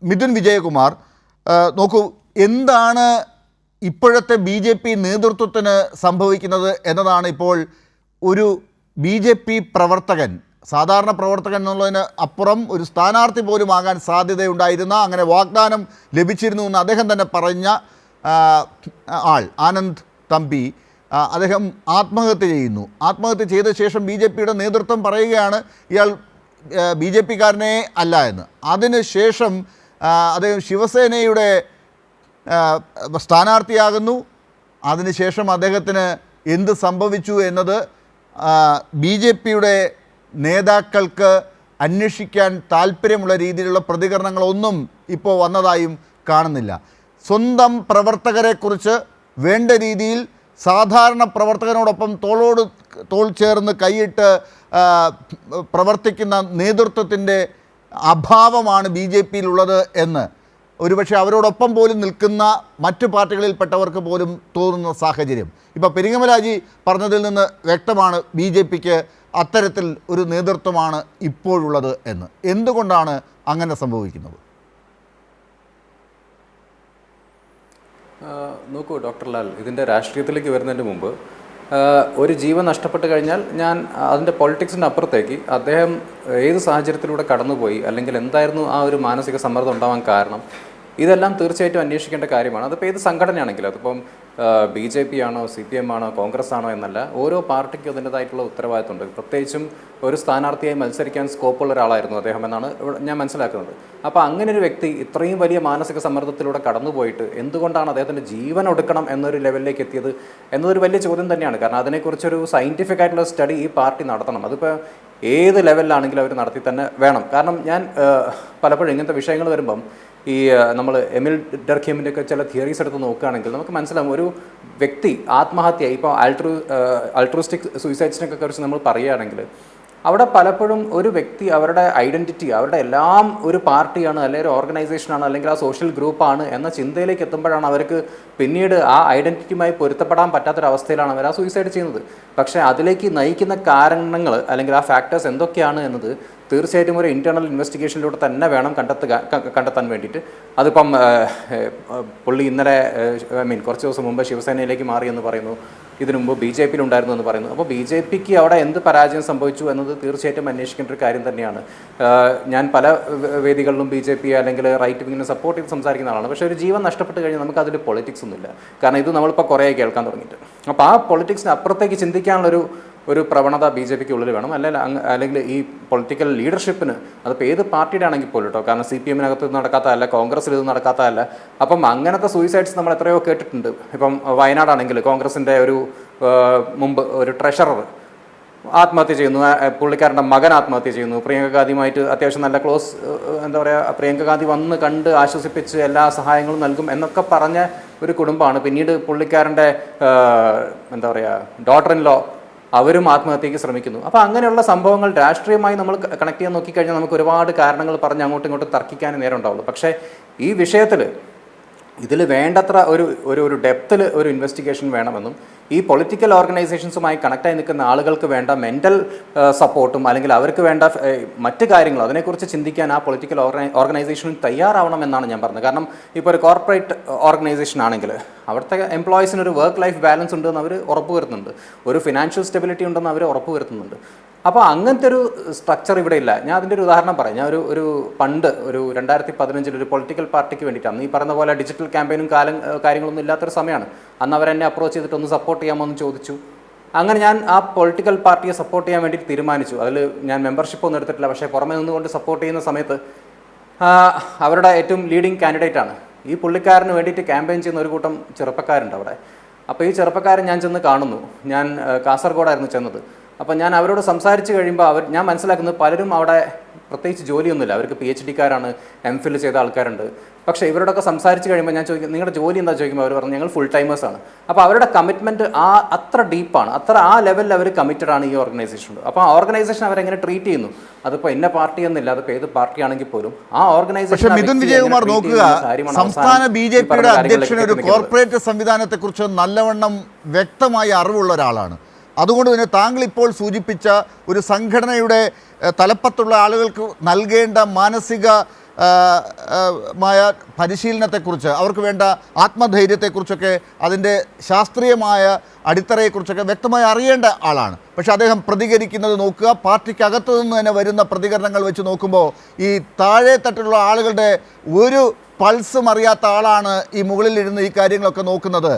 മിഥുൻ വിജയകുമാർ, നോക്കൂ, എന്താണ് ഇപ്പോഴത്തെ BJP നേതൃത്വത്തിന് സംഭവിക്കുന്നത് എന്നതാണ് ഇപ്പോൾ ഒരു BJP പ്രവർത്തകൻ, സാധാരണ പ്രവർത്തകൻ എന്നുള്ളതിന് അപ്പുറം ഒരു സ്ഥാനാർത്ഥി പോലും ആകാൻ സാധ്യതയുണ്ടായിരുന്ന, അങ്ങനെ വാഗ്ദാനം ലഭിച്ചിരുന്നു എന്ന് അദ്ദേഹം തന്നെ പറഞ്ഞ ആൾ ആനന്ദ് തമ്പി, അദ്ദേഹം ആത്മഹത്യ ചെയ്യുന്നു. ആത്മഹത്യ ചെയ്ത ശേഷം BJPയുടെ നേതൃത്വം പറയുകയാണ് ഇയാൾ BJPക്കാരനെ അല്ല എന്ന്. അതിനുശേഷം അദ്ദേഹം ശിവസേനയുടെ സ്ഥാനാർത്ഥിയാകുന്നു. അതിനുശേഷം അദ്ദേഹത്തിന് എന്ത് സംഭവിച്ചു എന്നത് BJPയുടെ നേതാക്കൾക്ക് അന്വേഷിക്കാൻ താല്പര്യമുള്ള രീതിയിലുള്ള പ്രതികരണങ്ങളൊന്നും ഇപ്പോൾ വന്നതായും കാണുന്നില്ല. സ്വന്തം പ്രവർത്തകരെക്കുറിച്ച് വേണ്ട രീതിയിൽ സാധാരണ പ്രവർത്തകനോടൊപ്പം തോളോട് തോൾ ചേർന്ന് കൈയിട്ട് പ്രവർത്തിക്കുന്ന നേതൃത്വത്തിൻ്റെ അഭാവമാണ് BJPയിലുള്ളത് എന്ന് ഒരുപക്ഷെ അവരോടൊപ്പം പോലും നിൽക്കുന്ന മറ്റു പാർട്ടികളിൽപ്പെട്ടവർക്ക് പോലും തോന്നുന്ന സാഹചര്യം ഇപ്പോൾ പെരിങ്ങമലാജി പറഞ്ഞതിൽ നിന്ന് വ്യക്തമാണ്. BJPക്ക് അത്തരത്തിൽ ഒരു നേതൃത്വമാണ് ഇപ്പോഴുള്ളത് എന്ന്. എന്തുകൊണ്ടാണ് അങ്ങനെ സംഭവിക്കുന്നത്? നോക്കൂ ഡോക്ടർ ലാൽ, ഇതിൻ്റെ രാഷ്ട്രീയത്തിലേക്ക് വരുന്നതിന് മുമ്പ് ഒരു ജീവൻ നഷ്ടപ്പെട്ട് കഴിഞ്ഞാൽ ഞാൻ അതിൻ്റെ പൊളിറ്റിക്സിൻ്റെ അപ്പുറത്തേക്ക് അദ്ദേഹം ഏത് സാഹചര്യത്തിലൂടെ കടന്നുപോയി, അല്ലെങ്കിൽ എന്തായിരുന്നു ആ ഒരു മാനസിക സമ്മർദ്ദം ഉണ്ടാവാൻ കാരണം, ഇതെല്ലാം തീർച്ചയായിട്ടും അന്വേഷിക്കേണ്ട കാര്യമാണ്. അതിപ്പോൾ ഏത് സംഘടനയാണെങ്കിലും, അതിപ്പം BJP ആണോ CPM ആണോ കോൺഗ്രസ് ആണോ എന്നല്ല, ഓരോ പാർട്ടിക്കും അതിൻ്റെതായിട്ടുള്ള ഉത്തരവാദിത്തമുണ്ട്. പ്രത്യേകിച്ചും ഒരു സ്ഥാനാർത്ഥിയായി മത്സരിക്കാൻ സ്കോപ്പുള്ള ഒരാളായിരുന്നു അദ്ദേഹം എന്നാണ് ഞാൻ മനസ്സിലാക്കുന്നത്. അപ്പോൾ അങ്ങനെ ഒരു വ്യക്തി ഇത്രയും വലിയ മാനസിക സമ്മർദ്ദത്തിലൂടെ കടന്നുപോയിട്ട് എന്തുകൊണ്ടാണ് അദ്ദേഹത്തിൻ്റെ ജീവൻ ഒടുക്കണം എന്നൊരു ലെവലിലേക്ക് എത്തിയത് എന്നതൊരു വലിയ ചോദ്യം തന്നെയാണ്. കാരണം അതിനെക്കുറിച്ചൊരു സയൻറ്റിഫിക് ആയിട്ടുള്ള സ്റ്റഡി ഈ പാർട്ടി നടത്തണം. അതിപ്പോൾ ഏത് ലെവലിലാണെങ്കിലും അവർ നടത്തി തന്നെ വേണം. കാരണം ഞാൻ പലപ്പോഴും ഇങ്ങനത്തെ വിഷയങ്ങൾ വരുമ്പം ഈ നമ്മൾ എമിൽ ഡർഖീമിൻ്റെ ഒക്കെ ചില തിയറീസ് എടുത്ത് നോക്കുകയാണെങ്കിൽ നമുക്ക് മനസ്സിലാവും, ഒരു വ്യക്തി ആത്മഹത്യ, ഇപ്പോൾ അൾട്രൂസ്റ്റിക് സൂയിസൈഡ്സിനൊക്കെ കുറിച്ച് നമ്മൾ പറയുകയാണെങ്കിൽ അവിടെ പലപ്പോഴും ഒരു വ്യക്തി അവരുടെ ഐഡൻറ്റിറ്റി, അവരുടെ എല്ലാം ഒരു പാർട്ടിയാണ്, അല്ലെങ്കിൽ ഒരു ഓർഗനൈസേഷനാണ്, അല്ലെങ്കിൽ ആ സോഷ്യൽ ഗ്രൂപ്പാണ് എന്ന ചിന്തയിലേക്ക് എത്തുമ്പോഴാണ് അവർക്ക് പിന്നീട് ആ ഐഡൻറ്റിറ്റിയുമായി പൊരുത്തപ്പെടാൻ പറ്റാത്തൊരവസ്ഥയിലാണ് അവർ ആ സൂയിസൈഡ് ചെയ്യുന്നത്. പക്ഷേ അതിലേക്ക് നയിക്കുന്ന കാരണങ്ങൾ അല്ലെങ്കിൽ ആ ഫാക്ടേഴ്സ് എന്തൊക്കെയാണ് എന്നത് തീർച്ചയായിട്ടും ഒരു ഇൻറ്റേർണൽ ഇൻവെസ്റ്റിഗേഷനിലൂടെ തന്നെ വേണം കണ്ടെത്താൻ വേണ്ടിയിട്ട്. അതിപ്പം പുള്ളി ഇന്നലെ കുറച്ച് ദിവസം മുമ്പ് ശിവസേനയിലേക്ക് മാറിയെന്ന് പറയുന്നു, ഇതിനു മുമ്പ് BJPയിലുണ്ടായിരുന്നു എന്ന് പറയുന്നു. അപ്പോൾ BJPക്ക് അവിടെ എന്ത് പരാജയം സംഭവിച്ചു എന്നത് തീർച്ചയായിട്ടും അന്വേഷിക്കേണ്ട ഒരു കാര്യം തന്നെയാണ്. ഞാൻ പല വേദികളിലും BJP അല്ലെങ്കിൽ റൈറ്റ് വിങ്ങിനെ സപ്പോർട്ട് ചെയ്ത് സംസാരിക്കുന്ന ആളാണ്. പക്ഷേ ഒരു ജീവൻ നഷ്ടപ്പെട്ട് കഴിഞ്ഞാൽ നമുക്ക് അതിൽ പൊളിറ്റിക്സ് ഒന്നുമില്ല. കാരണം ഇത് നമ്മളിപ്പോൾ കുറേ കേൾക്കാൻ തുടങ്ങിയിട്ട്. അപ്പോൾ ആ പൊളിറ്റിക്സിന് അപ്പുറത്തേക്ക് ചിന്തിക്കാനുള്ളൊരു പ്രവണത BJPക്ക് ഉള്ളിൽ വേണം. അല്ലെങ്കിൽ ഈ പൊളിറ്റിക്കൽ ലീഡർഷിപ്പിന്, അതിപ്പോൾ ഏത് പാർട്ടിയുടെ ആണെങ്കിൽ പോലും കേട്ടോ, കാരണം CPMനകത്ത് ഇത് നടക്കാത്തതല്ല, കോൺഗ്രസ്സിൽ ഇത് നടക്കാത്തതല്ല. അപ്പം അങ്ങനത്തെ സൂയിസൈഡ്സ് നമ്മൾ എത്രയോ കേട്ടിട്ടുണ്ട്. ഇപ്പം വയനാടാണെങ്കിൽ കോൺഗ്രസിൻ്റെ മുമ്പ് ഒരു ട്രഷറർ ആത്മഹത്യ ചെയ്യുന്നു, പുള്ളിക്കാരൻ്റെ മകൻ ആത്മഹത്യ ചെയ്യുന്നു. പ്രിയങ്ക ഗാന്ധിയുമായിട്ട് അത്യാവശ്യം നല്ല ക്ലോസ്, എന്താ പറയുക, പ്രിയങ്ക ഗാന്ധി വന്ന് കണ്ട് ആശ്വസിപ്പിച്ച് എല്ലാ സഹായങ്ങളും നൽകും എന്നൊക്കെ പറഞ്ഞ ഒരു കുടുംബമാണ്. പിന്നീട് പുള്ളിക്കാരൻ്റെ എന്താ പറയുക ഡോട്ടർ ഇൻ ലോ അവരും ആത്മഹത്യയ്ക്ക് ശ്രമിക്കുന്നു. അപ്പോൾ അങ്ങനെയുള്ള സംഭവങ്ങൾ രാഷ്ട്രീയമായി നമ്മൾ കണക്ട് ചെയ്യാൻ നോക്കിക്കഴിഞ്ഞാൽ നമുക്ക് ഒരുപാട് കാരണങ്ങൾ പറഞ്ഞ് അങ്ങോട്ടും ഇങ്ങോട്ടും തർക്കിക്കാൻ നേരം ഉണ്ടാവുള്ളൂ. പക്ഷേ ഈ വിഷയത്തിൽ ഇതിൽ വേണ്ടത്ര ഒരു ഡെപ്തിൽ ഒരു ഇൻവെസ്റ്റിഗേഷൻ വേണമെന്നും ഈ പൊളിറ്റിക്കൽ ഓർഗനൈസേഷൻസുമായി കണക്റ്റായി നിൽക്കുന്ന ആളുകൾക്ക് വേണ്ട മെൻ്റൽ സപ്പോർട്ടും അല്ലെങ്കിൽ അവർക്ക് വേണ്ട മറ്റ് കാര്യങ്ങളും അതിനെക്കുറിച്ച് ചിന്തിക്കാൻ ആ പൊളിറ്റിക്കൽ ഓർഗനൈസേഷൻ തയ്യാറാവണമെന്നാണ് ഞാൻ പറഞ്ഞത്. കാരണം ഇപ്പോൾ ഒരു കോർപ്പറേറ്റ് ഓർഗനൈസേഷൻ ആണെങ്കിൽ അവിടുത്തെ എംപ്ലോയീസിന് ഒരു വർക്ക് ലൈഫ് ബാലൻസ് ഉണ്ടെന്ന് അവർ ഉറപ്പുവരുത്തുന്നുണ്ട്, ഒരു ഫിനാൻഷ്യൽ സ്റ്റെബിലിറ്റി ഉണ്ടെന്ന് അവർ ഉറപ്പുവരുത്തുന്നുണ്ട്. അപ്പോൾ അങ്ങനത്തെ ഒരു സ്ട്രക്ചർ ഇവിടെ ഇല്ല. ഞാൻ അതിൻ്റെ ഒരു ഉദാഹരണം പറയാം. ഞാൻ ഒരു പണ്ട് ഒരു 2015 ഒരു പൊളിറ്റിക്കൽ പാർട്ടിക്ക് വേണ്ടിയിട്ടാണ്, ഈ പറയുന്ന പോലെ ഡിജിറ്റൽ ക്യാമ്പയിനും കാര്യങ്ങളൊന്നും ഇല്ലാത്തൊരു സമയമാണ്. അന്ന് അവരെന്നെ അപ്രോച്ച് ചെയ്തിട്ട് ഒന്ന് സപ്പോർട്ട് ചെയ്യാമോ എന്ന് ചോദിച്ചു. അങ്ങനെ ഞാൻ ആ പൊളിറ്റിക്കൽ പാർട്ടിയെ സപ്പോർട്ട് ചെയ്യാൻ വേണ്ടിയിട്ട് തീരുമാനിച്ചു. അതിൽ ഞാൻ മെമ്പർഷിപ്പ് ഒന്നും എടുത്തിട്ടില്ല. പക്ഷേ പുറമെ നിന്നുകൊണ്ട് സപ്പോർട്ട് ചെയ്യുന്ന സമയത്ത് അവരുടെ ഏറ്റവും ലീഡിങ് കാൻഡിഡേറ്റാണ്. ഈ പുള്ളിക്കാരന് വേണ്ടിയിട്ട് ക്യാമ്പയിൻ ചെയ്യുന്ന ഒരു കൂട്ടം ചെറുപ്പക്കാരുണ്ട് അവിടെ. അപ്പോൾ ഈ ചെറുപ്പക്കാരൻ ഞാൻ ചെന്ന് കാണുന്നു. ഞാൻ കാസർഗോഡായിരുന്നു ചെന്നത്. അപ്പോൾ ഞാൻ അവരോട് സംസാരിച്ച് കഴിയുമ്പോൾ ഞാൻ മനസ്സിലാക്കുന്നത് പലരും അവിടെ പ്രത്യേകിച്ച് ജോലിയൊന്നുമില്ല, അവർക്ക് PhD-കാരാണ്, MPhil ചെയ്ത ആൾക്കാരുണ്ട്. പക്ഷേ ഇവരോടൊക്കെ സംസാരിച്ച് കഴിയുമ്പോൾ ഞാൻ ചോദിക്കും നിങ്ങളുടെ ജോലി എന്താ ചോദിക്കുമ്പോൾ അവർ പറഞ്ഞു ഞങ്ങൾ ഫുൾ ടൈമേഴ്സാണ്. അപ്പോൾ അവരുടെ കമ്മിറ്റ്മെൻറ്റ് അത്ര ഡീപ്പാണ്, ആ ലെവലിൽ അവർ കമ്മിറ്റഡ് ആണ് ഈ ഓർഗനൈസേഷൻ. അപ്പോൾ ആ ഓർഗനൈസേഷൻ അവരെങ്ങനെ ട്രീറ്റ് ചെയ്യുന്നു, അതിപ്പോൾ ഇന്ന പാർട്ടി എന്നില്ല, അതിപ്പോൾ ഏത് പാർട്ടി ആണെങ്കിൽ പോലും ആ ഓർഗനൈസേഷൻ. മിഥുൻ വിജയകുമാർ നോക്കുക, സംസ്ഥാന BJPയുടെ അധ്യക്ഷൻ ഒരു കോർപ്പറേറ്റ് സംവിധാനത്തെക്കുറിച്ച് നല്ലവണ്ണം വ്യക്തമായി അറിവുള്ള ഒരാളാണ്. അതുകൊണ്ട് തന്നെ താങ്കൾ ഇപ്പോൾ സൂചിപ്പിച്ച ഒരു സംഘടനയുടെ തലപ്പത്തുള്ള ആളുകൾക്ക് നൽകേണ്ട മാനസിക മായ പരിശീലനത്തെക്കുറിച്ച്, അവർക്ക് വേണ്ട ആത്മധൈര്യത്തെക്കുറിച്ചൊക്കെ, അതിൻ്റെ ശാസ്ത്രീയമായ അടിത്തറയെക്കുറിച്ചൊക്കെ വ്യക്തമായി അറിയേണ്ട ആളാണ്. പക്ഷേ അദ്ദേഹം പ്രതികരിക്കുന്നത് നോക്കുക, പാർട്ടിക്കകത്തു നിന്ന് തന്നെ വരുന്ന പ്രതികരണങ്ങൾ വെച്ച് നോക്കുമ്പോൾ ഈ താഴെ തട്ടിലുള്ള ആളുകളുടെ ഒരു പൾസും അറിയാത്ത ആളാണ് ഈ മുകളിലിരുന്ന് ഈ കാര്യങ്ങളൊക്കെ നോക്കുന്നത്.